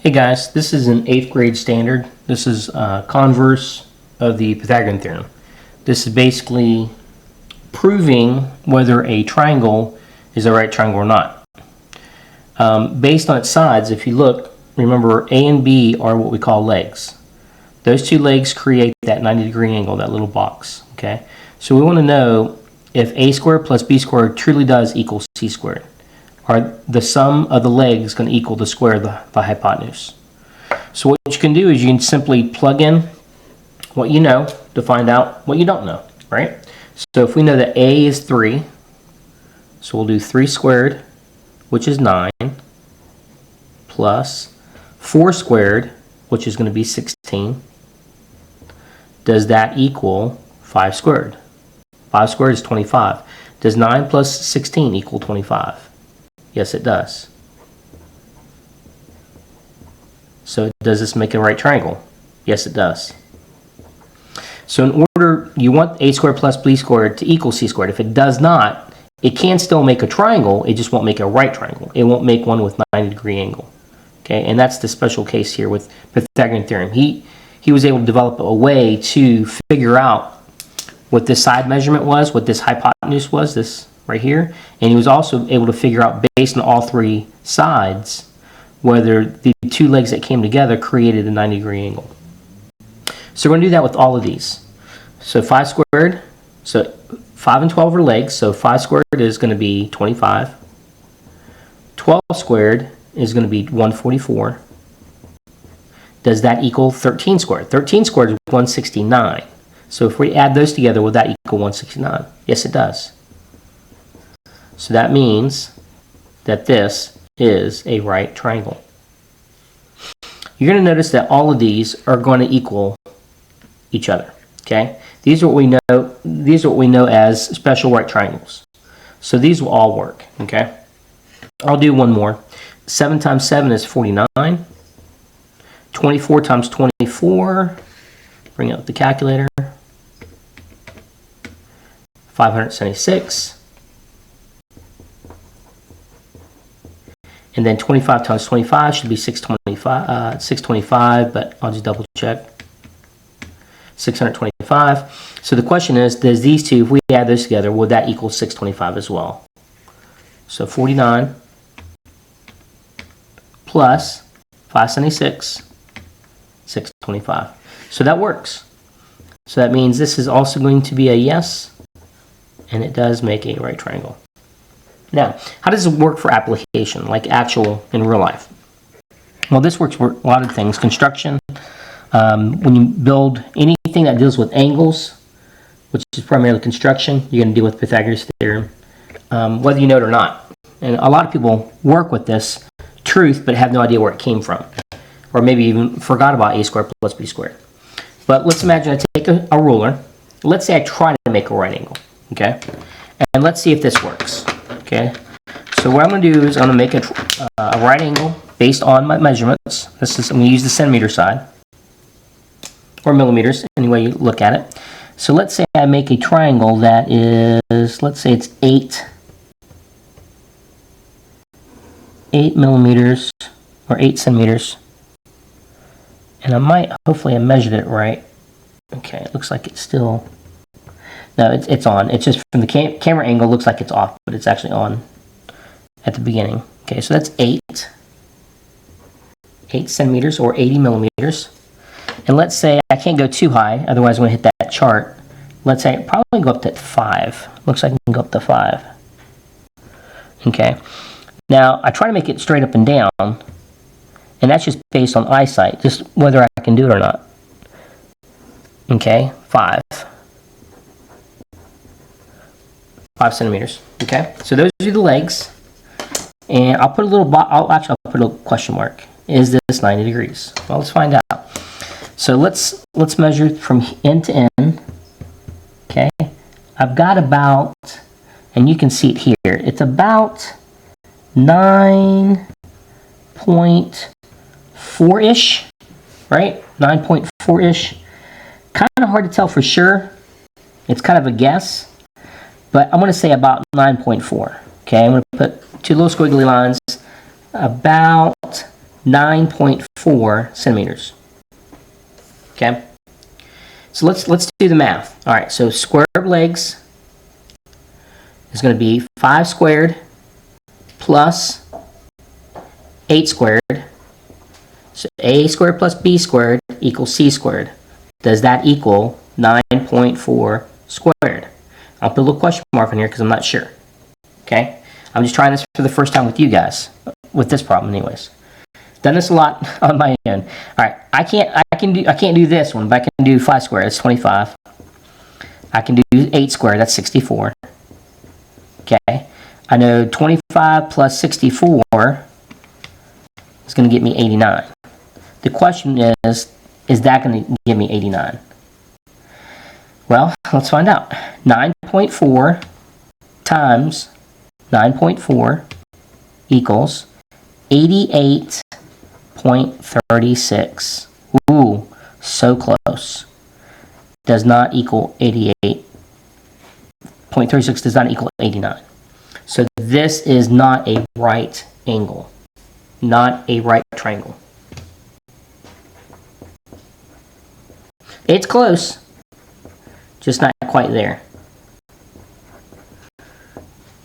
Hey guys, this is an 8th grade standard. This is Converse of the Pythagorean Theorem. This is basically proving whether a triangle is a right triangle or not. Based on its sides, if you look, remember A and B are what we call legs. Those two legs create that 90-degree angle, that little box. Okay, so we want to know if a squared plus b squared truly does equal c squared. Are the sum of the legs going to equal the square of the hypotenuse? So what you can do is you can simply plug in what you know to find out what you don't know, right? So if we know that a is 3, so we'll do 3 squared, which is 9, plus 4 squared, which is going to be 16. Does that equal 5 squared? 5 squared is 25. Does 9 plus 16 equal 25? Yes, it does. So does this make a right triangle? Yes, it does. So in order, you want a squared plus b squared to equal c squared. If it does not, it can still make a triangle, it just won't make a right triangle. It won't make one with 90-degree angle. Okay, and that's the special case here with Pythagorean Theorem. He was able to develop a way to figure out what this side measurement was, what this hypotenuse was, this right here, and he was also able to figure out, based on all three sides, whether the two legs that came together created a 90-degree angle. So we're going to do that with all of these. So 5 squared, so 5 and 12 are legs, so 5 squared is going to be 25. 12 squared is going to be 144. Does that equal 13 squared? 13 squared is 169. So if we add those together, will that equal 169? Yes, it does. So that means that this is a right triangle. You're going to notice that all of these are going to equal each other. Okay? These are what we know. These are what we know as special right triangles. So these will all work. Okay? I'll do one more. 7 times 7 is 49. 24 times 24. Bring out the calculator. 576. And then 25 times 25 should be 625, but I'll just double check. 625. So the question is, does these two, if we add those together, would that equal 625 as well? So 49 plus 576, 625. So that works. So that means this is also going to be a yes, and it does make a right triangle. Now, how does it work for application, like actual in real life? Well, this works for a lot of things. Construction, when you build anything that deals with angles, which is primarily construction, you're going to deal with Pythagorean Theorem, whether you know it or not. And a lot of people work with this truth, but have no idea where it came from, or maybe even forgot about a squared plus b squared. But let's imagine I take a ruler. Let's say I try to make a right angle, okay? And let's see if this works. Okay, so what I'm going to do is I'm going to make a right angle based on my measurements. I'm going to use the centimeter side, or millimeters, any way you look at it. So let's say I make a triangle that is, let's say it's 8 millimeters, or 8 centimeters. And hopefully I measured it right. Okay, it looks like it's still... No, it's on. It's just from the camera angle, looks like it's off, but it's actually on at the beginning. Okay, so that's 8 centimeters, or 80 millimeters. And let's say I can't go too high, otherwise I'm going to hit that chart. Let's say I probably go up to 5. Looks like I can go up to 5. Okay. Now, I try to make it straight up and down, and that's just based on eyesight, just whether I can do it or not. Okay, 5 centimeters. Okay, so those are the legs, and I'll put a little. I'll put a question mark. Is this 90 degrees? Well, let's find out. So let's measure from end to end. Okay, I've got about, and you can see it here. It's about 9.4-ish, right? 9.4-ish. Kind of hard to tell for sure. It's kind of a guess. But I'm going to say about 9.4. Okay, I'm going to put two little squiggly lines, about 9.4 centimeters. Okay? So let's do the math. All right, so square of legs is going to be 5 squared plus 8 squared. So a squared plus b squared equals c squared. Does that equal 9.4 squared? I'll put a little question mark on here because I'm not sure. Okay? I'm just trying this for the first time with you guys, with this problem anyways. Done this a lot on my own. All right, I can't do this one, but I can do 5 squared, that's 25. I can do 8 squared, that's 64. Okay? I know 25 plus 64 is going to get me 89. The question is that going to give me 89? Well, let's find out. 9.4 times 9.4 equals 88.36. Ooh, so close. Does not equal 88.36 does not equal 89. So this is not a right angle. Not a right triangle. It's close, just not quite there.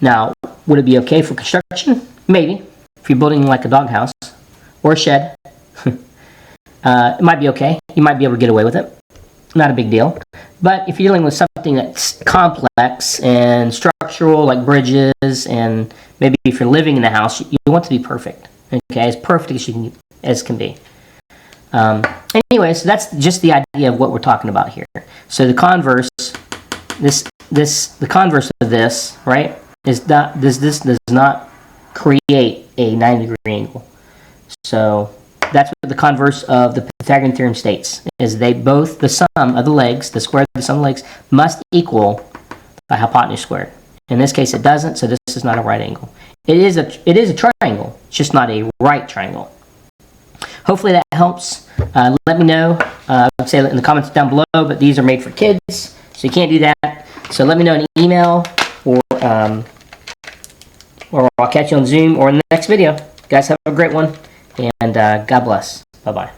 Now, would it be okay for construction? Maybe. If you're building like a doghouse or a shed, it might be okay. You might be able to get away with it. Not a big deal. But if you're dealing with something that's complex and structural, like bridges, and maybe if you're living in a house, you want it to be perfect. Okay, as perfect as can be. Anyway, so that's just the idea of what we're talking about here. So the converse, the converse of this, right, is that this does not create a 90-degree angle. So that's what the converse of the Pythagorean theorem states, is the sum of the legs, the square of the sum of the legs, must equal the hypotenuse squared. In this case, it doesn't, so this is not a right angle. It is a triangle, it's just not a right triangle. Hopefully that helps. Let me know. Say in the comments down below, but these are made for kids, so you can't do that. So let me know in an email, or I'll catch you on Zoom or in the next video. Guys, have a great one, and God bless. Bye-bye.